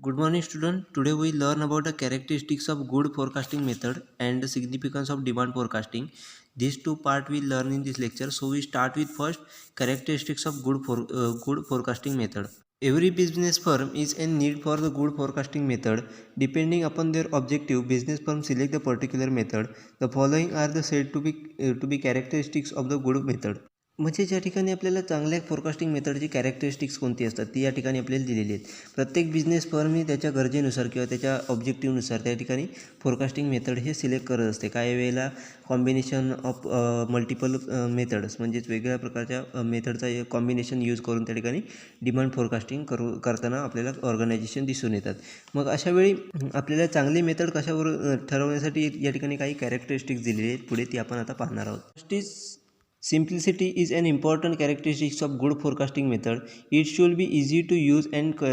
Good morning, student. Today we learn about the characteristics of good forecasting method and the significance of demand forecasting. These two part we learn in this lecture. So we start with first characteristics of good forecasting method. Every business firm is in need for the good forecasting method. Depending upon their objective, business firm select the particular method. The following are the said to be characteristics of the good method. म्हणजे ज्या ठिकाणी आपल्याला चांगल्या forecasting मेथडची characteristics कोणती असतात ती या ठिकाणी आपल्याला दिलेली आहेत. प्रत्येक बिझनेस फर्मही त्याच्या गरजेनुसार किंवा त्याच्या ऑब्जेक्टिव्हनुसार त्या ठिकाणी फोरकास्टिंग मेथड हे सिलेक्ट करत असते. काही वेळेला कॉम्बिनेशन ऑफ मल्टिपल मेथड्स म्हणजेच वेगवेगळ्या प्रकारच्या मेथडचा कॉम्बिनेशन यूज करून त्या ठिकाणी डिमांड फोरकास्टिंग करताना आपल्याला ऑर्गनायझेशन दिसून येतात. मग अशावेळी आपल्याला चांगली मेथड कशावर ठरवण्यासाठी या ठिकाणी काही कॅरेक्टरिस्टिक्स दिलेली आहेत. पुढे ती आपण आता पाहणार आहोत. First is simplicity is an important characteristic of good forecasting method. It should be easy to use and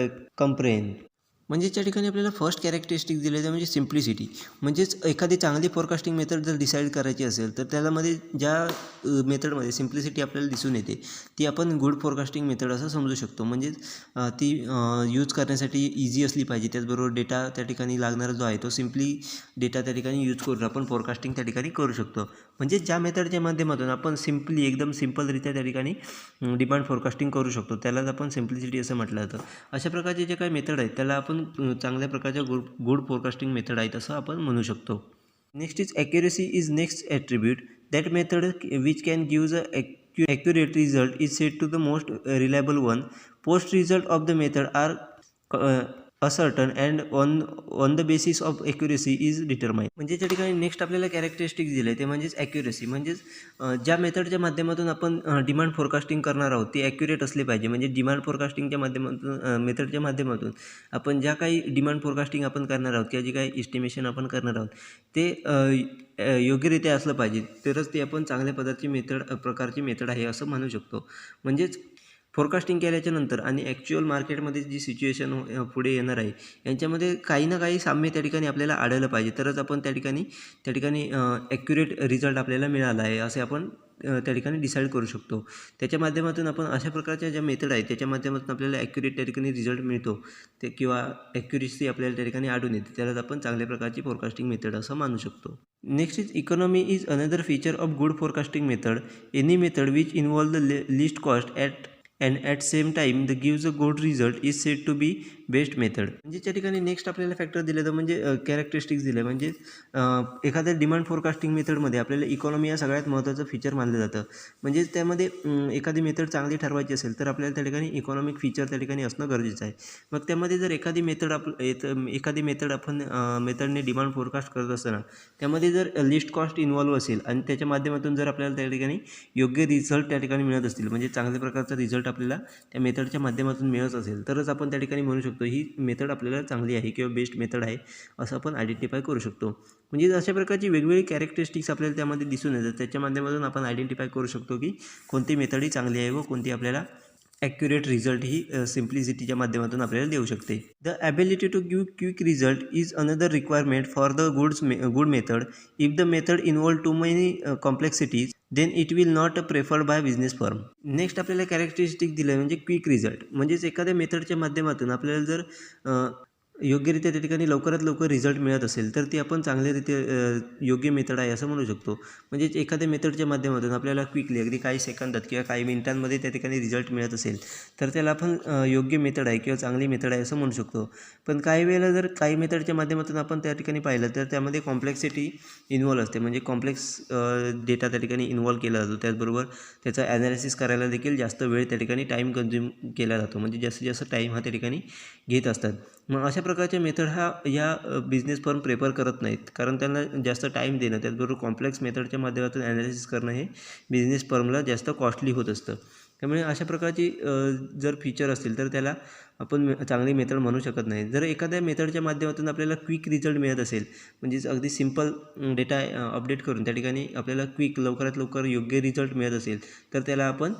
comprehend. म्हणजे त्या ठिकाणी आपल्याला फर्स्ट कॅरेक्टरिस्टिक दिले ते म्हणजे सिम्प्लिसिटी. म्हणजेच एखादी चांगली फोरकास्टिंग मेथड जर डिसाईड करायची असेल तर त्यामध्ये ज्या मेथडमध्ये सिम्प्लिसिटी आपल्याला दिसून येते ती आपण गुड फोरकास्टिंग मेथड असं समजू शकतो. म्हणजेच ती यूज करण्यासाठी इझी असली पाहिजे. त्याचबरोबर डेटा त्या ठिकाणी लागणारा जो आहे तो सिम्पली डेटा त्या ठिकाणी यूज करून आपण फोरकास्टिंग त्या ठिकाणी करू शकतो. म्हणजे ज्या मेथडच्या माध्यमातून आपण सिम्पली एकदम सिम्पलरित्या त्या ठिकाणी डिमांड फोरकास्टिंग करू शकतो त्यालाच आपण सिम्प्लिसिटी असं म्हटलं जातं. अशा प्रकारचे जे काही मेथड आहेत त्याला आपण चांगल्या प्रकारच्या गुड फोरकास्टिंग मेथड आहेत असं आपण म्हणू शकतो. Next is accuracy is next attribute. That method which can give a accurate result is said to the most reliable one. Post result of the method are ascertain and on the basis of accuracy is determine. म्हणजे त्या ठिकाणी next आपल्याला characteristics दिले ते म्हणजेच accuracy. म्हणजेच ज्या मेथडच्या माध्यमातून आपण डिमांड फोरकास्टिंग करणार आहोत ती ॲक्युरेट असली पाहिजे. म्हणजे डिमांड फोरकास्टिंगच्या माध्यमातून मेथडच्या माध्यमातून आपण ज्या काही डिमांड फोरकास्टिंग आपण करणार आहोत किंवा जे काही इस्टिमेशन आपण करणार आहोत ते योग्यरित्या असलं पाहिजे. तरच ते आपण चांगल्या प्रकारची मेथड आहे असं म्हणू शकतो. म्हणजेच फोरकास्टिंग केल्याच्या नंतर आणि ॲक्च्युअल मार्केटमध्ये जी सिच्युएशन पुढे येणार आहे यांच्यामध्ये काही ना काही साम्य त्या ठिकाणी आपल्याला आढळलं पाहिजे. तरच आपण त्या ठिकाणी ॲक्युरेट रिझल्ट आपल्याला मिळाला आहे असे आपण त्या ठिकाणी डिसाईड करू शकतो. त्याच्या माध्यमातून आपण अशा प्रकारच्या ज्या मेथड आहेत त्याच्या माध्यमातून आपल्याला ॲक्युरेट त्या ठिकाणी रिझल्ट मिळतो ते किंवा ॲक्युरेसी आपल्याला त्या ठिकाणी आढळून येते त्यालाच आपण चांगल्या प्रकारची फोरकास्टिंग मेथड असं मानू शकतो. Next is economy is another feature of good forecasting method. Any method which involve the list cost and at same time the gives a good result is said to be best method. म्हणजे त्या ठिकाणी next आपल्याला factor दिले तर म्हणजे characteristics दिले. म्हणजे एखाद्या डिमांड फोरकास्टिंग मेथडमध्ये आपल्याला इकॉनॉमी या सगळ्यात महत्त्वाचं फीचर मानलं जातं. म्हणजे त्यामध्ये एखादी मेथड चांगली ठरवायची असेल तर आपल्याला त्या ठिकाणी इकॉनॉमिक फीचर त्या ठिकाणी असणं गरजेचं आहे. मग त्यामध्ये जर एखादी मेथड आपण मेथडने डिमांड फोरकास्ट करत असताना त्यामध्ये जर लिस्ट कॉस्ट इन्व्हॉल्व असेल आणि त्याच्या माध्यमातून जर आपल्याला त्या ठिकाणी योग्य रिझल्ट त्या ठिकाणी मिळत असतील म्हणजे चांगल्या प्रकारचा रिझल्ट आपल्याला त्या मेथडच्या माध्यमातून मिळत असेल तरच आपण त्या ठिकाणी म्हणू शकतो ही मेथड आपल्याला चांगली आहे किंवा बेस्ट मेथड आहे असं आपण आयडेंटिफाय करू शकतो. म्हणजे अशा प्रकारची वेगवेगळी कॅरेक्टरिस्टिक्स आपल्याला त्यामध्ये दिसून येतात. त्याच्या माध्यमातून आपण आयडेंटिफाय करू शकतो की कोणती मेथड ही चांगली आहे व कोणती आपल्याला ॲक्युरेट रिझल्ट ही सिम्प्लिसिटीच्या माध्यमातून आपल्याला देऊ शकते. The ability to give quick result is another requirement for the good method. If the method involve too many complexities then it will not preferred by business firm. Next आपल्याला characteristic दिलं म्हणजे quick result. म्हणजेच एखाद्या मेथडच्या माध्यमातून आपल्याला जर योग्यरित्या त्या ठिकाणी लवकरात लवकर रिझल्ट मिळत असेल तर ती आपण चांगल्यारीत्या योग्य मेथड आहे असं म्हणू शकतो. म्हणजेच एखाद्या मेथडच्या माध्यमातून आपल्याला क्विकली अगदी काही सेकंदात किंवा काही मिनिटांमध्ये त्या ठिकाणी रिझल्ट मिळत असेल तर त्याला आपण योग्य मेथड आहे किंवा चांगली मेथड आहे असं म्हणू शकतो. पण काही वेळेला जर काही मेथडच्या माध्यमातून आपण त्या ठिकाणी पाहिलं तर त्यामध्ये कॉम्प्लेक्सिटी इन्व्हॉल्व असते. म्हणजे कॉम्प्लेक्स डेटा त्या ठिकाणी इन्व्हॉल्व केला जातो. त्याचबरोबर त्याचा ॲनालिसिस करायला देखील जास्त वेळ त्या ठिकाणी टाईम कन्झ्युम केला जातो. म्हणजे जास्तीत जास्त टाईम हा त्या ठिकाणी घेत असतात. मग अशा प्रकारच्या मेथड या बिझनेस फर्म प्रेफर करत नाहीत कारण त्यांना जास्त टाईम देणं त्याचबरोबर कॉम्प्लेक्स मेथडच्या माध्यमातून ॲनालिसिस करणं हे बिझनेस फर्मला जास्त कॉस्टली होत असतं. त्यामुळे अशा प्रकारची जर फीचर असतील तर त्याला आपण चांगली मेथड म्हणू शकत नाही. जर एखाद्या मेथडच्या माध्यमातून आपल्याला क्विक रिझल्ट मिळत असेल म्हणजेच अगदी सिम्पल डेटा अपडेट करून त्या ठिकाणी आपल्याला क्विक लवकरात लवकर योग्य रिझल्ट मिळत असेल तर त्याला आपण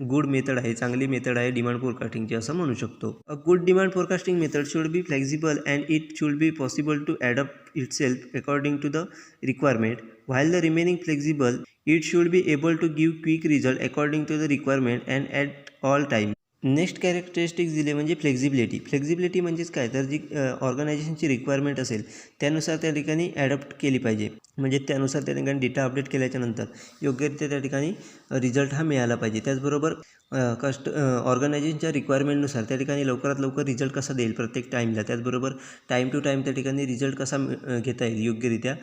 गुड मेथड आहे चांगली मेथड आहे डिमांड फोरकास्टिंगची असं म्हणू शकतो. A good demand forecasting method should be flexible and it should be possible to adapt itself according to the requirement. While the remaining flexible it should be able to give quick result according to the requirement and at all time. Next characteristics दिले म्हणजे flexibility. Flexibility म्हणजेच काय, तर जी ऑर्गनायझेशनची requirement असेल त्यानुसार त्या ठिकाणी adopt केली पाहिजे. म्हणजे त्यानुसार त्या ठिकाणी डेटा अपडेट केल्याच्यानंतर योग्यरित्या त्या ठिकाणी रिझल्ट हा मिळाला पाहिजे. त्याचबरोबर ऑर्गनायझेशनच्या रिक्वायरमेंटनुसार त्या ठिकाणी लवकरात लवकर रिझल्ट कसा देईल प्रत्येक टाईमला, त्याचबरोबर टाईम टू टाईम त्या ठिकाणी रिझल्ट कसा घेता येईल योग्यरित्या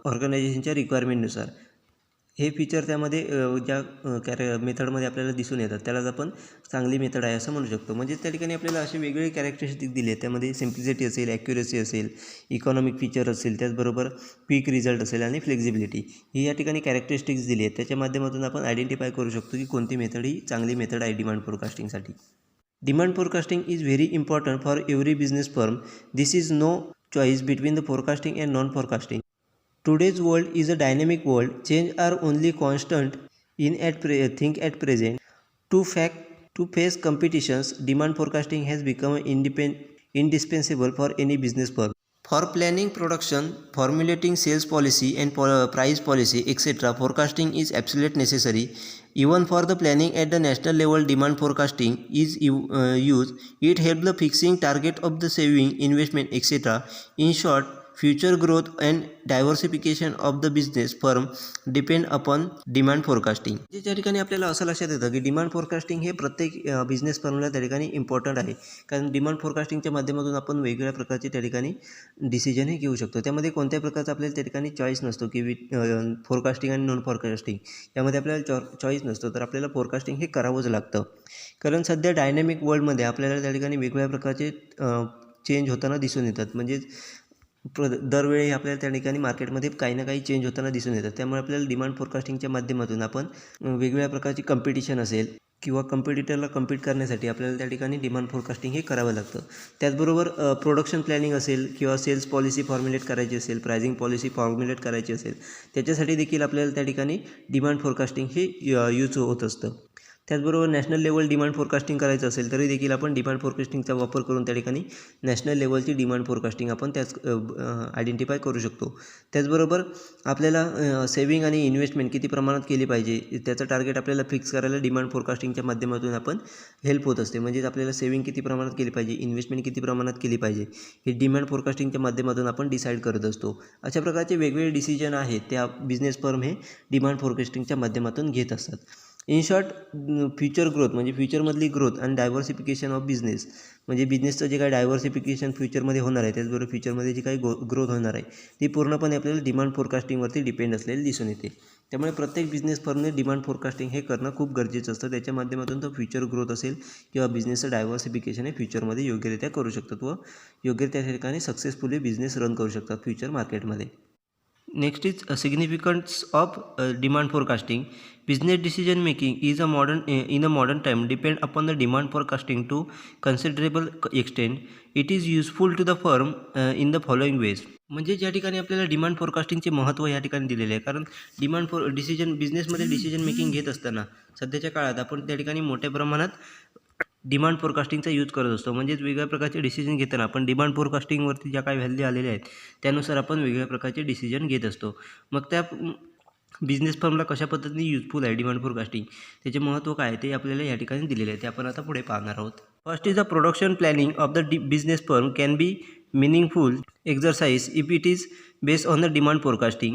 ऑर्गनायझेशनच्या रिक्वायरमेंटनुसार. हे फीचर त्यामध्ये ज्या मेथडमध्ये आपल्याला दिसून येतात त्यालाच आपण चांगली मेथड आहे असं म्हणू शकतो. म्हणजे त्या ठिकाणी आपल्याला असे वेगवेगळे कॅरेक्टरिस्टिक दिले आहेत. त्यामध्ये सिम्प्लिसिटी असेल, ॲक्युरेसी असेल, इकॉनॉमिक फीचर असेल, त्याचबरोबर क्विक रिझल्ट असेल आणि फ्लेक्झिबिलिटी ही या ठिकाणी कॅरेक्टरिस्टिक्स दिली आहेत. त्याच्या माध्यमातून आपण आयडेंटिफाय करू शकतो की कोणती मेथड ही चांगली मेथड आहे डिमांड फोरकास्टिंगसाठी. Demand forecasting is very important for every business firm. This is no choice between the forecasting and non forecasting. Today's world is a dynamic world. Change are only constant think at present. To face competitions, demand forecasting has become indispensable for any business firm. For planning production, formulating sales policy and price policy, etc., forecasting is absolutely necessary. Even for the planning at the national level, demand forecasting is used. It helps the fixing target of the saving, investment, etc. In short, future growth and diversification of the business firm depend upon demand forecasting. ज्या ठिकाणी आपल्याला असं लक्षात येतं की demand forecasting हे प्रत्येक business फर्मला त्या ठिकाणी इम्पॉर्टंट आहे. कारण डिमांड फोरकास्टिंगच्या माध्यमातून आपण वेगवेगळ्या प्रकारचे त्या ठिकाणी डिसिजनही घेऊ शकतो. त्यामध्ये कोणत्या प्रकारचा आपल्याला त्या ठिकाणी चॉईस नसतो की फोरकास्टिंग आणि नॉन फोरकास्टिंग यामध्ये आपल्याला चॉईस नसतो. तर आपल्याला फोरकास्टिंग हे करावंच लागतं. कारण सध्या डायनॅमिक वर्ल्डमध्ये आपल्याला त्या ठिकाणी वेगवेगळ्या प्रकारचे चेंज होताना दिसून येतात. म्हणजे दरवेळी आपल्याला त्या ठिकाणी मार्केटमध्ये काही ना काही चेंज होताना दिसून येतात. त्यामुळे आपल्याला डिमांड फोरकास्टिंगच्या माध्यमातून आपण वेगवेगळ्या प्रकारची कॉम्पिटिशन असेल किंवा कॉम्पिटिटरला कम्पीट करण्यासाठी आपल्याला त्या ठिकाणी डिमांड फोरकास्टिंग हे करावं लागतं. त्याचबरोबर प्रोडक्शन प्लॅनिंग असेल किंवा सेल्स पॉलिसी फॉर्म्युलेट करायची असेल, प्रायझिंग पॉलिसी फॉर्म्युलेट करायची असेल, त्याच्यासाठी देखील आपल्याला त्या ठिकाणी डिमांड फोरकास्टिंग हे यूज होत असतं. त्याचबरोबर नॅशनल लेवल डिमांड फोरकास्टिंग करायचं असेल तरी देखील आपण डिमांड फोरकास्टिंगचा वापर करून त्या ठिकाणी नॅशनल लेवलची डिमांड फोरकास्टिंग आपण आयडेंटिफाय करू शकतो. त्याचबरोबर आपल्याला सेविंग आणि इन्व्हेस्टमेंट किती प्रमाणात केली पाहिजे त्याचं टार्गेट आपल्याला फिक्स करायला डिमांड फोरकास्टिंगच्या माध्यमातून आपण हेल्प होत असते. म्हणजेच आपल्याला सेविंग किती प्रमाणात केली पाहिजे, इन्व्हेस्टमेंट किती प्रमाणात केली पाहिजे हे डिमांड फोरकास्टिंगच्या माध्यमातून आपण डिसाईड करत असतो. अशा प्रकारचे वेगवेगळे डिसिजन आहेत त्या बिझनेस फर्म हे डिमांड फोरकास्टिंगच्या माध्यमातून घेत असतात. इन शॉर्ट, फ्युचर ग्रोथ म्हणजे फ्युचरमधली ग्रोथ आणि डायव्हर्सिफिकेशन ऑफ बिझनेस म्हणजे बिझनेसचं जे काही डायव्हर्सिफिकेशन फ्युचरमध्ये होणार आहे, त्याचबरोबर फ्युचरमध्ये जी काही ग्रोथ होणार आहे ती पूर्णपणे आपल्याला डिमांड फोरकास्टिंगवरती डिपेंड असलेली दिसून येते. त्यामुळे प्रत्येक बिझनेस फर्मने डिमांड फोरकास्टिंग हे करणं खूप गरजेचं असतं. त्याच्या माध्यमातून तो फ्युचर ग्रोथ असेल किंवा बिझनेसचं डायव्हर्सिफिकेशन हे फ्युचरमध्ये योग्यरित्या करू शकतात व योग्यरित्या त्या ठिकाणी सक्सेसफुली बिझनेस रन करू शकतात फ्युचर मार्केटमध्ये. Next is a significance of demand forecasting. Business decision making is in a modern time depend upon the demand forecasting to considerable extent. It is useful to the firm in the following ways. म्हणजे ज्या ठिकाणी आपल्याला demand फोरकास्टिंगचे महत्त्व या ठिकाणी दिलेले आहे. कारण बिझनेसमध्ये डिसिजन मेकिंग घेत असताना सध्याच्या काळात आपण त्या ठिकाणी मोठ्या प्रमाणात डिमांड फोरकास्टिंगचा यूज करत असतो. म्हणजेच वेगवेगळ्या प्रकारचे डिसिजन घेताना आपण डिमांड फोरकास्टिंगवरती ज्या काही व्हॅल्यू आलेल्या आहेत त्यानुसार आपण वेगवेगळ्या प्रकारचे डिसिजन घेत असतो. मग त्या बिझनेस फर्मला कशा पद्धतीने युजफुल आहे डिमांड फोरकास्टिंग, त्याचे महत्त्व काय ते आपल्याला या ठिकाणी दिलेले आहे. ते आपण आता पुढे पाहणार आहोत. First is the production planning of the business firm can be meaningful exercise if it is based on the demand forecasting.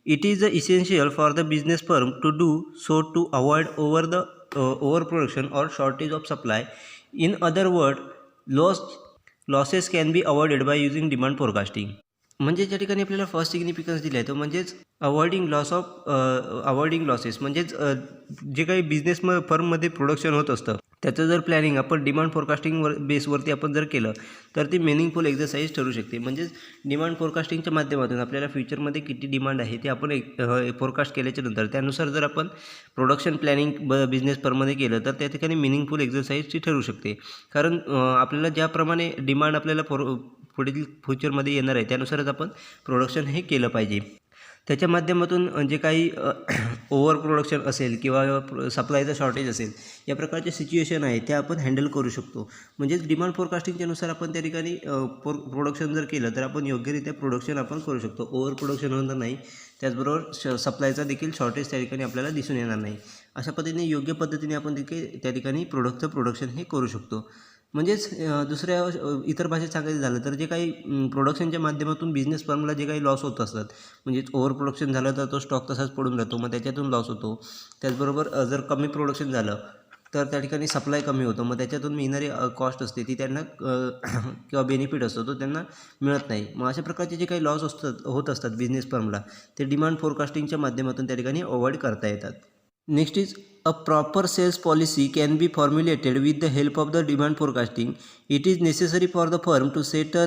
It is essential for the business firm to do so to avoid overproduction or shortage of supply. In other words, losses can be avoided by using demand forecasting. म्हणजे ज्या ठिकाणी आपल्याला first significance दिला आहे तो म्हणजेच avoiding losses. म्हणजेच जे काही बिझनेस फर्ममध्ये प्रोडक्शन होत असतं त्याचं जर प्लॅनिंग आपण डिमांड फोरकास्टिंग बेसवरती आपण जर केलं तर ती मिनिंगफुल एक्झरसाईज ठरू शकते. म्हणजेच डिमांड फोरकास्टिंगच्या माध्यमातून आपल्याला फ्युचरमध्ये किती डिमांड आहे ते आपण फोरकास्ट केल्याच्या नंतर त्यानुसार जर आपण प्रोडक्शन प्लॅनिंग बिझनेस फर्ममध्ये केलं तर त्या ठिकाणी मिनिंगफुल एक्झरसाईज ती ठरू शकते. कारण आपल्याला ज्याप्रमाणे डिमांड आपल्याला पुढील फ्युचरमध्ये येणार आहे त्यानुसारच आपण प्रोडक्शन हे केलं पाहिजे. त्याच्या माध्यमातून जे काही ओव्हर प्रोडक्शन असेल किंवा सप्लायचं शॉर्टेज असेल, या प्रकारचे सिच्युएशन आहे त्या आपण हँडल करू शकतो. म्हणजेच डिमांड फोरकास्टिंगच्या नुसार आपण त्या ठिकाणी प्रोडक्शन जर केलं तर आपण योग्यरित्या प्रोडक्शन आपण करू शकतो. ओव्हर प्रोडक्शन होणार नाही, त्याचबरोबर सप्लायचा देखील शॉर्टेज त्या ठिकाणी आपल्याला दिसून येणार नाही. अशा पद्धतीने योग्य पद्धतीने आपण देखील त्या ठिकाणी प्रोडक्शन हे करू शकतो. म्हणजेच दुसऱ्या इतर भाषेत सांगायचं झालं तर जे काही प्रोडक्शनच्या माध्यमातून बिझनेस फर्मला जे काही लॉस होत असतात, म्हणजेच ओव्हर प्रोडक्शन झालं तर तो स्टॉक तसाच पडून राहतो, मग त्याच्यातून लॉस होतो. त्याचबरोबर जर कमी प्रोडक्शन झालं तर त्या ठिकाणी सप्लाय कमी होतं, मग त्याच्यातून मिळणारी कॉस्ट असते ती त्यांना किंवा बेनिफिट असतो तो त्यांना मिळत नाही. मग अशा प्रकारचे जे काही लॉस होत असतात बिझनेस फर्मला, ते डिमांड फोरकास्टिंगच्या माध्यमातून त्या ठिकाणी अवॉइड करता येतात. Next is a proper sales policy can be formulated with the help of the demand forecasting. It is necessary for the firm to set a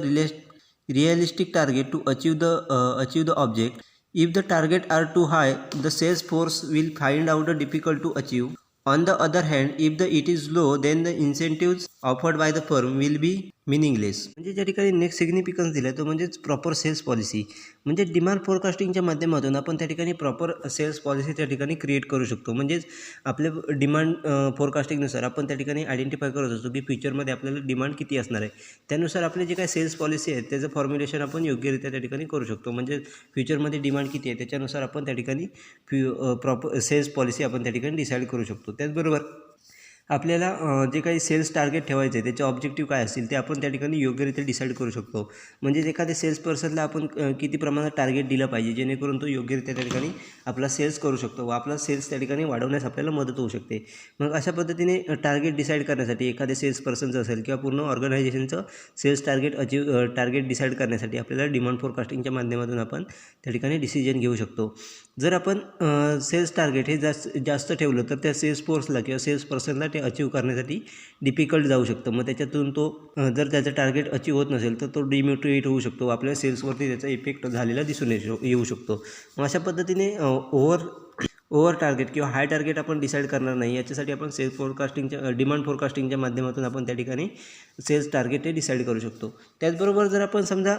realistic target to achieve the object. If the target are too high, the sales force will find out difficult to achieve. On the other hand, if it is low, then the incentives offered by the firm will be meaningless. म्हणजे ज्या ठिकाणी next significance दिला तो म्हणजेच proper sales policy. म्हणजे demand फोरकास्टिंगच्या माध्यमातून आपण त्या ठिकाणी प्रॉपर सेल्स पॉलिसी त्या ठिकाणी क्रिएट करू शकतो. म्हणजेच आपल्या डिमांड फोरकास्टिंगनुसार आपण त्या ठिकाणी आयडेंटिफाय करत असतो की फ्युचरमध्ये आपल्याला डिमांड किती असणार आहे. त्यानुसार आपले जे काही सेल्स पॉलिसी आहे त्याचं फॉर्म्युलेशन आपण योग्यरित्या त्या ठिकाणी करू शकतो. म्हणजे फ्युचरमध्ये डिमांड किती आहे त्याच्यानुसार आपण त्या ठिकाणी प्रॉपर सेल्स पॉलिसी आपण त्या ठिकाणी डिसाईड करू शकतो. त्याचबरोबर आपल्याला जे काही सेल्स टार्गेट ठेवायचं आहे त्याचे ऑब्जेक्टिव्ह काय असतील ते आपण त्या ठिकाणी योग्यरित्या डिसाईड करू शकतो. म्हणजेच एखाद्या सेल्स पर्सनला आपण किती प्रमाणात टार्गेट दिलं पाहिजे जेणेकरून तो योग्यरित्या त्या ठिकाणी आपला सेल्स करू शकतो व आपला सेल्स त्या ठिकाणी वाढवण्यास आपल्याला मदत होऊ शकते. मग अशा पद्धतीने टार्गेट डिसाईड करण्यासाठी एखाद्या सेल्स पर्सनचं असेल किंवा पूर्ण ऑर्गनायझेशनचं सेल्स टार्गेट डिसाईड करण्यासाठी आपल्याला डिमांड फोरकास्टिंगच्या माध्यमातून आपण त्या ठिकाणी डिसिजन घेऊ शकतो. जर आपण सेल्स टार्गेट हे जास्त ठेवलं तर त्या सेल्स फोर्सला किंवा सेल्स पर्सनला ते अचीव करण्यासाठी डिफिकल्ट जाऊ शकतं. मग त्याच्यातून तो जर त्याचं टार्गेट अचीव होत नसेल तर तो डिमोटिवेट होऊ शकतो. आपल्या सेल्सवरती त्याचा इफेक्ट झालेला दिसून येऊ शकतो. मग अशा पद्धतीने ओव्हर टार्गेट किंवा हाय टार्गेट आपण डिसाईड करणार नाही. याच्यासाठी आपण सेल्स फोरकास्टिंगच्या डिमांड फोरकास्टिंगच्या माध्यमातून आपण त्या ठिकाणी सेल्स टार्गेट हे डिसाईड करू शकतो. त्याचबरोबर जर आपण समजा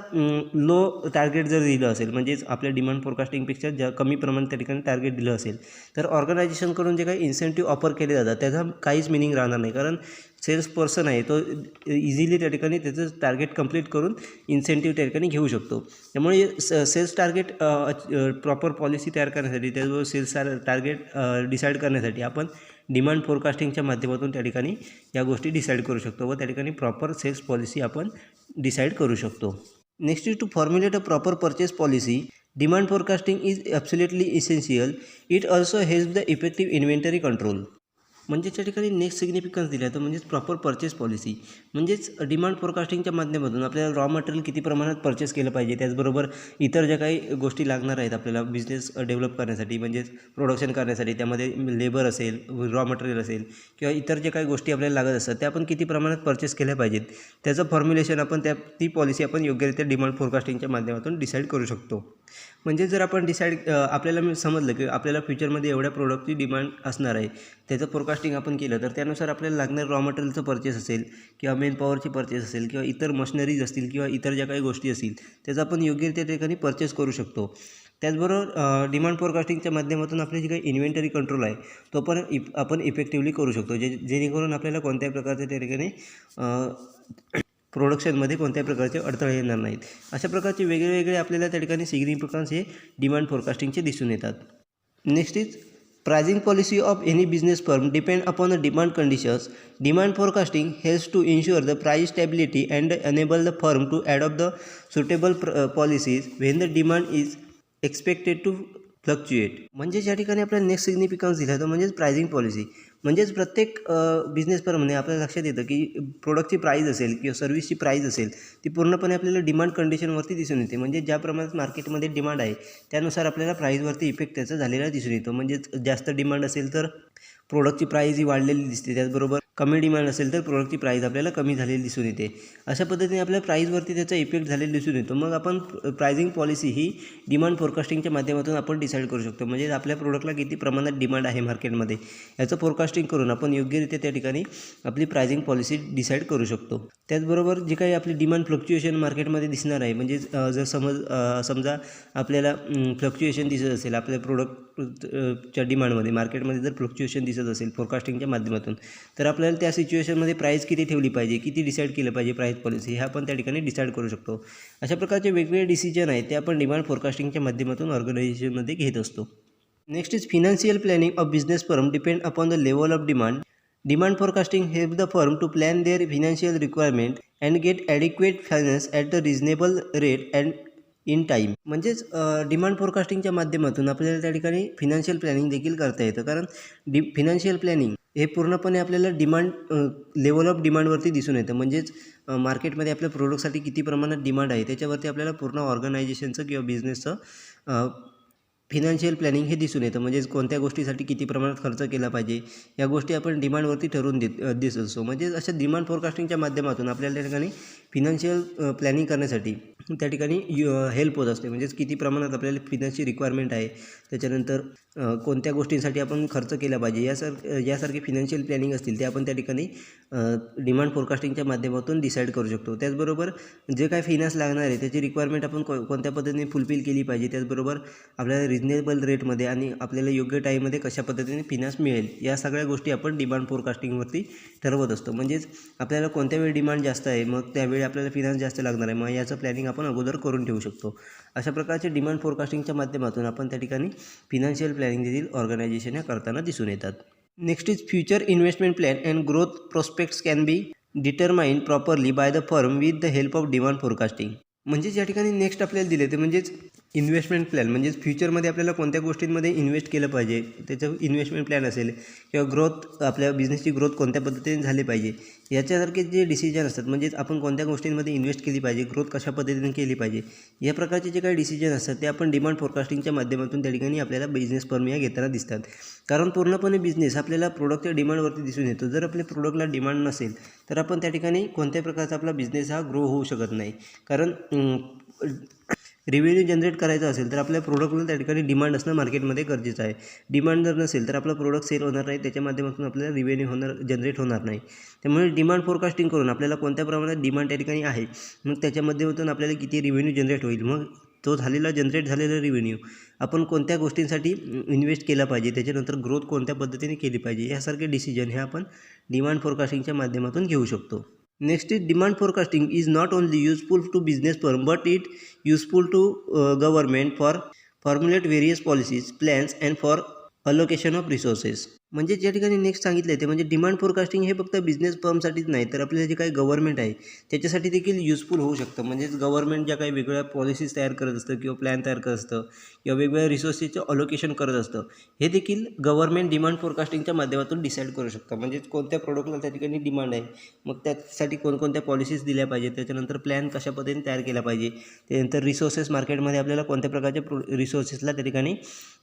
लो टार्गेट जर दिलं असेल म्हणजेच आपल्या डिमांड फोरकास्टिंगपेक्षा कमी प्रमाणात त्या ठिकाणी टार्गेट दिलं असेल तर ऑर्गनायझेशनकडून जे काही इन्सेंटिव्ह ऑफर केले जातात त्याचा काहीच मिनिंग राहणार नाही. कारण सेल्स पर्सन आहे तो इझिली त्या ठिकाणी त्याचं टार्गेट कंप्लीट करून इन्सेंटिव्ह त्या ठिकाणी घेऊ शकतो. त्यामुळे सेल्स टार्गेट प्रॉपर पॉलिसी तयार करण्यासाठी त्याचबरोबर सेल्स टार्गेट डिसाईड करण्यासाठी आपण डिमांड फोरकास्टिंगच्या माध्यमातून त्या ठिकाणी या गोष्टी डिसाईड करू शकतो व त्या ठिकाणी प्रॉपर सेल्स पॉलिसी आपण डिसाईड करू शकतो. Next is to formulate a proper purchase policy. Demand forecasting is absolutely essential. It also help the effective inventory control. म्हणजे त्या ठिकाणी नेक्स्ट सिग्निफिकन्स दिला तर म्हणजेच प्रॉपर परचेस पॉलिसी. म्हणजेच डिमांड फोरकास्टिंगच्या माध्यमातून आपल्याला रॉ मटेरियल किती प्रमाणात परचेस केलं पाहिजे, त्याचबरोबर इतर ज्या काही गोष्टी लागणार आहेत आपल्याला बिझनेस डेव्हलप करण्यासाठी म्हणजेच प्रोडक्शन करण्यासाठी, त्यामध्ये लेबर असेल, रॉ मटेरियल असेल किंवा इतर जे काही गोष्टी आपल्याला लागत असतात त्या आपण किती प्रमाणात परचेस केल्या पाहिजेत त्याचं फॉर्म्युलेशन आपण ती पॉलिसी आपण योग्यरित्या डिमांड फोरकास्टिंगच्या माध्यमातून डिसाईड करू शकतो. म्हणजे जर आपण आपल्याला समजलं की आपल्याला फ्युचरमध्ये एवढ्या प्रोडक्टची डिमांड असणार आहे, त्याचं फोरकास्टिंग आपण केलं तर त्यानुसार आपल्याला लागणार रॉ मटेरियलचं परचेस असेल किंवा मेन पॉवरची परचेस असेल किंवा इतर मशिनरीज असतील किंवा इतर ज्या काही गोष्टी असतील त्याचं आपण योग्य त्या ठिकाणी परचेस करू शकतो. त्याचबरोबर डिमांड फोरकास्टिंगच्या माध्यमातून आपली जी काही इन्व्हेंटरी कंट्रोल आहे तो पण आपण इफेक्टिव्हली करू शकतो, जेणेकरून आपल्याला कोणत्याही प्रकारचे त्या ठिकाणी प्रोडक्शनमध्ये कोणत्याही प्रकारचे अडथळे येणार नाहीत. अशा प्रकारचे वेगवेगळे आपल्याला त्या ठिकाणी सिग्निफिकन्स हे डिमांड फोरकास्टिंगचे दिसून येतात. Next is pricing policy of any business firm depend upon the demand conditions. Demand forecasting helps to ensure the price stability and enable the firm to adopt the suitable policies when the demand is expected to fluctuate. म्हणजे ज्या ठिकाणी आपल्याला next significance दिला तो म्हणजेच pricing policy. म्हणजेच प्रत्येक business फर्ममध्ये आपल्याला लक्षात येतं की प्रोडक्टची प्राईस असेल किंवा सर्व्हिसची प्राईस असेल ती पूर्णपणे आपल्याला डिमांड कंडिशनवरती दिसून येते. म्हणजे ज्या प्रमाणात मार्केटमध्ये डिमांड आहे त्यानुसार आपल्याला प्राईसवरती इफेक्ट त्याचा झालेला दिसून येतो. म्हणजेच जास्त डिमांड असेल तर प्रोडक्टची प्राईस ही वाढलेली दिसते, त्याचबरोबर कमी डिमांड असेल तर प्रोडक्टची प्राईस आपल्याला कमी झालेली दिसून येते. अशा पद्धतीने आपल्या प्राईसवरती त्याचा इफेक्ट झालेला दिसून येतो. मग आपण प्राइसिंग पॉलिसी ही डिमांड फोरकास्टिंगच्या माध्यमातून आपण डिसाईड करू शकतो. म्हणजे आपल्या प्रोडक्टला किती प्रमाणात डिमांड आहे मार्केटमध्ये याचं फोरकास्टिंग करून आपण योग्यरित्या त्या ठिकाणी आपली प्राइसिंग पॉलिसी डिसाईड करू शकतो. त्याचबरोबर जी काही आपली डिमांड फ्लक्च्युएशन मार्केटमध्ये दिसणार आहे, म्हणजे जर समजा आपल्याला फ्लक्च्युएशन दिसत असेल आपल्या प्रोडक्टच्या डिमांडमध्ये, मार्केटमध्ये जर फ्लक्च्युएशन दिसत असेल फोरकास्टिंगच्या माध्यमातून, तर आपल्याला त्या सिच्युएशनमध्ये प्राईस किती ठेवली पाहिजे, किती डिसाईड केलं पाहिजे प्राईस पॉलिसी, हे आपण त्या ठिकाणी डिसाईड करू शकतो. अशा प्रकारचे वेगवेगळे डिसिजन आहेत ते आपण डिमांड फोरकास्टिंगच्या माध्यमातून ऑर्गनायझेशनमध्ये घेत असतो. Next is financial planning of business firm depend upon the level of demand. Demand forecasting helps the firm to plan their financial requirement and get adequate finance at a reasonable rate and in time. म्हणजेच demand फोरकास्टिंगच्या माध्यमातून आपल्याला त्या ठिकाणी financial planning देखील करता येतं. कारण फिनान्शियल प्लॅनिंग हे पूर्णपणे आपल्याला डिमांड लेवल ऑफ डिमांडवरती दिसून येतं. म्हणजेच मार्केटमध्ये आपल्या प्रोडक्टसाठी किती प्रमाणात डिमांड आहे त्याच्यावरती आपल्याला पूर्ण ऑर्गनायझेशनचं किंवा बिझनेसचं फिनान्शियल प्लॅनिंग हे दिसून येतं. म्हणजेच कोणत्या गोष्टीसाठी किती प्रमाणात खर्च केला पाहिजे या गोष्टी आपण डिमांडवरती ठरवून दिसत असतो. म्हणजे अशा डिमांड फोरकास्टिंगच्या माध्यमातून आपल्याला त्या ठिकाणी फिनान्शियल प्लॅनिंग करण्यासाठी त्या ठिकाणी हेल्प होत असते. म्हणजेच किती प्रमाणात आपल्याला फिनान्सची रिक्वायरमेंट आहे, त्याच्यानंतर कोणत्या गोष्टींसाठी आपण खर्च केला पाहिजे यासारखे फिनान्शियल प्लॅनिंग असतील ते आपण त्या ठिकाणी डिमांड फोरकास्टिंगच्या माध्यमातून डिसाईड करू शकतो. त्याचबरोबर जे काय फिनान्स लागणार आहे त्याची रिक्वायरमेंट आपण कोणत्या पद्धतीने फुलफिल केली पाहिजे, त्याचबरोबर आपल्याला रिजनेबल रेटमध्ये आणि आपल्याला योग्य टाईममध्ये कशा पद्धतीने फिनान्स मिळेल या सगळ्या गोष्टी आपण डिमांड फोरकास्टिंगवरती ठरवत असतो. म्हणजेच आपल्याला कोणत्या वेळी डिमांड जास्त आहे, मग त्यावेळी आपल्याला फिनान्स जास्त लागणार आहे, मग याचं प्लॅनिंग आपण अगोदर करून ठेवू शकतो. अशा प्रकारचे डिमांड फोरकास्टिंगच्या माध्यमातून आपण त्या ठिकाणी फिनान्शियल प्लॅनिंग देखील ऑर्गनायझेशन या करताना दिसून येतात. Next is future investment plan and growth prospects can be determined properly by the firm with the help of demand forecasting. म्हणजेच या ठिकाणी नेक्स्ट आपल्याला दिले ते म्हणजेच इन्व्हेस्टमेंट प्लॅन. म्हणजेच फ्युचरमध्ये आपल्याला कोणत्या गोष्टींमध्ये इन्व्हेस्ट केलं पाहिजे त्याचं इन्व्हेस्टमेंट प्लॅन असेल, किंवा ग्रोथ आपल्या बिझनेसची ग्रोथ कोणत्या पद्धतीने झाली पाहिजे याच्यासारखे जे डिसिजन असतात. म्हणजेच आपण कोणत्या गोष्टींमध्ये इन्व्हेस्ट केली पाहिजे, ग्रोथ कशा पद्धतीने केली पाहिजे, या प्रकारचे जे काही डिसिजन असतात ते आपण डिमांड फोरकास्टिंगच्या माध्यमातून त्या ठिकाणी आपल्याला बिझनेस फर्म या घेताना दिसतात. कारण पूर्णपणे बिझनेस आपल्याला प्रोडक्टच्या डिमांडवरती दिसून येतो. जर आपल्या प्रोडक्टला डिमांड नसेल तर आपण त्या ठिकाणी कोणत्याही प्रकारचा आपला बिझनेस हा ग्रो होऊ शकत नाही. कारण रेव्हेन्यू जनरेट करायचा असेल तर आपल्या प्रोडक्टला त्या ठिकाणी डिमांड असणं मार्केटमध्ये गरजेचं आहे. डिमांड जर नसेल तर आपला प्रोडक्ट सेल होणार नाही, त्याच्या माध्यमातून आपल्याला रेव्हेन्यू जनरेट होणार नाही. त्यामुळे डिमांड फोरकास्टिंग करून आपल्याला कोणत्या प्रमाणात डिमांड त्या ठिकाणी आहे, मग त्याच्या माध्यमातून आपल्याला किती रेव्हेन्यू जनरेट होईल, मग तो जनरेट झालेला रेव्हेन्यू आपण कोणत्या गोष्टींसाठी इन्व्हेस्ट केला पाहिजे, त्याच्यानंतर ग्रोथ कोणत्या पद्धतीने केली पाहिजे, यासारखे डिसिजन हे आपण डिमांड फोरकास्टिंगच्या माध्यमातून घेऊ शकतो. Next is demand forecasting is not only useful to business firm but it useful to government for formulate various policies, plans and for allocation of resources. म्हणजे ज्या ठिकाणी नेक्स्ट सांगितलं आहे ते म्हणजे डिमांड फोरकास्टिंग हे फक्त बिझनेस फर्मसाठीच नाही तर आपल्याला जे काही गव्हर्नमेंट आहे त्याच्यासाठी देखील युजफुल होऊ शकतं. म्हणजेच गव्हर्नमेंट ज्या काही वेगवेगळ्या पॉलिसीज तयार करत असतं किंवा प्लॅन तयार करत असतं किंवा वेगवेगळ्या रिसोर्सेसचं अलोकेशन करत असतं, हे देखील गव्हर्नमेंट डिमांड फोरकास्टिंगच्या माध्यमातून डिसाईड करू शकतं. म्हणजेच कोणत्या प्रोडक्टला त्या ठिकाणी डिमांड आहे, मग त्यासाठी कोणकोणत्या पॉलिसीज दिल्या पाहिजेत, त्याच्यानंतर प्लॅन कशा पद्धतीने तयार केला पाहिजे, त्यानंतर रिसोर्सेस मार्केटमध्ये आपल्याला कोणत्या प्रकारच्या रिसोर्सेसला त्या ठिकाणी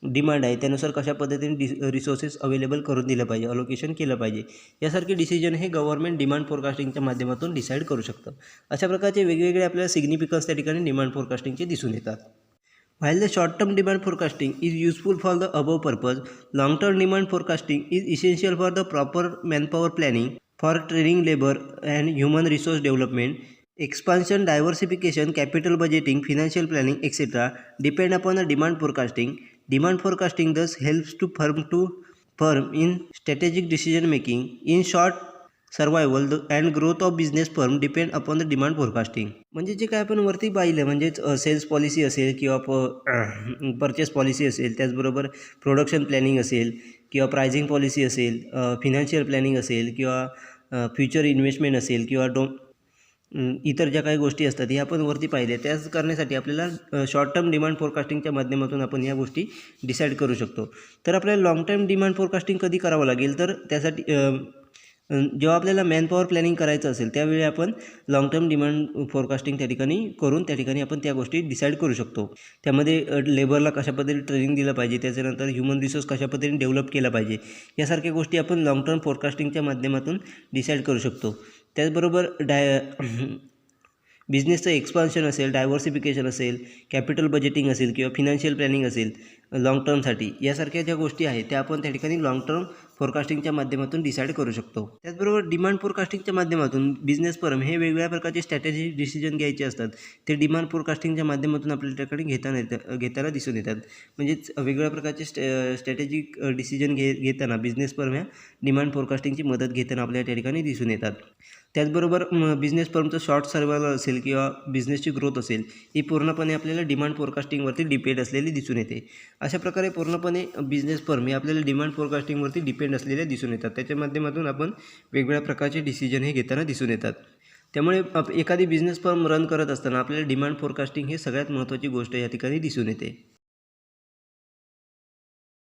डिमांड आहे त्यानुसार कशा पद्धतीने रिसोर्सेस अवेलेबल करून दिलं पाहिजे, अलोकेशन केलं पाहिजे, यासारखे डिसिजन हे गव्हर्नमेंट डिमांड फोरकास्टिंगच्या माध्यमातून डिसाईड करू शकतं. अशा प्रकारचे वेगवेगळे आपल्याला सिग्निफिकन्स त्या ठिकाणी डिमांड फोरकास्टिंगचे दिसून येतात. While the short-term demand forecasting is useful for the above purpose, long-term demand forecasting is essential for the proper manpower planning, for training labor and human resource development, expansion, diversification, capital budgeting, financial planning, etc. depend upon the demand forecasting. Demand forecasting thus helps to firm in strategic decision making. In short, survival and growth of business firm depend upon the demand forecasting. म्हणजे जे काय आपण वरती पाहिलं म्हणजेच cells policy असेल किंवा purchase policy असेल, त्याचबरोबर प्रोडक्शन प्लॅनिंग असेल किंवा प्रायझिंग पॉलिसी असेल, फिनान्शियल प्लॅनिंग असेल किंवा फ्युचर इन्व्हेस्टमेंट असेल किंवा इतर ज्या काही गोष्टी असतात हे आपण वरती पाहिले. त्याच करण्यासाठी आपल्याला शॉर्ट टर्म डिमांड फोरकास्टिंगच्या माध्यमातून आपण या गोष्टी डिसाईड करू शकतो. तर आपल्याला लाँग टर्म डिमांड फोरकास्टिंग कधी करावं लागेल तर त्यासाठी जेव्हा आपल्याला मॅनपॉवर प्लॅनिंग करायचं असेल त्यावेळी आपण लाँग टर्म डिमांड फोरकास्टिंग त्या ठिकाणी करून त्या ठिकाणी आपण त्या गोष्टी डिसाईड करू शकतो. त्यामध्ये लेबरला कशा पद्धतीने ट्रेनिंग दिलं पाहिजे, त्याच्यानंतर ह्युमन रिसोर्स कशा पद्धतीने डेव्हलप केला पाहिजे, यासारख्या गोष्टी आपण लाँग टर्म फोरकास्टिंगच्या माध्यमातून डिसाईड करू शकतो. त्याचबरोबर बिझनेसचं एक्सपान्शन असेल, डायव्हर्सिफिकेशन असेल, कॅपिटल बजेटिंग असेल किंवा फिनान्शियल प्लॅनिंग असेल लाँग टर्मसाठी, यासारख्या ज्या गोष्टी आहेत त्या आपण त्या ठिकाणी लाँग टर्म फोरकास्टिंगच्या माध्यमातून डिसाईड करू शकतो. त्याचबरोबर डिमांड फोरकास्टिंगच्या माध्यमातून बिझनेस फर्म हे वेगवेगळ्या प्रकारचे स्ट्रॅटेजी डिसिजन घ्यायचे असतात. ते डिमांड फोरकास्टिंगच्या माध्यमातून आपल्या ठिकाणी घेताना दिसून येतात. म्हणजेच वेगवेगळ्या प्रकारचे स्ट्रॅटेजिक डिसिजन घेताना बिझनेस फर्म ह्या डिमांड फोरकास्टिंगची मदत घेताना आपल्या त्या ठिकाणी दिसून येतात. त्याचबरोबर बिझनेस फर्मचं शॉर्ट सर्वायवल असेल किंवा बिझनेसची ग्रोथ असेल, ही पूर्णपणे आपल्याला डिमांड फोरकास्टिंगवरती डिपेंड असलेली दिसून येते. अशा प्रकारे पूर्णपणे बिझनेस फर्म हे आपल्याला डिमांड फोरकास्टिंगवरती डिपेंड असलेल्या दिसून येतात. त्याच्या माध्यमातून आपण वेगवेगळ्या प्रकारचे डिसिजन हे घेताना दिसून येतात. त्यामुळे एखादी बिझनेस फर्म रन करत असताना आपल्याला डिमांड फोरकास्टिंग हे सगळ्यात महत्त्वाची गोष्ट या ठिकाणी दिसून येते.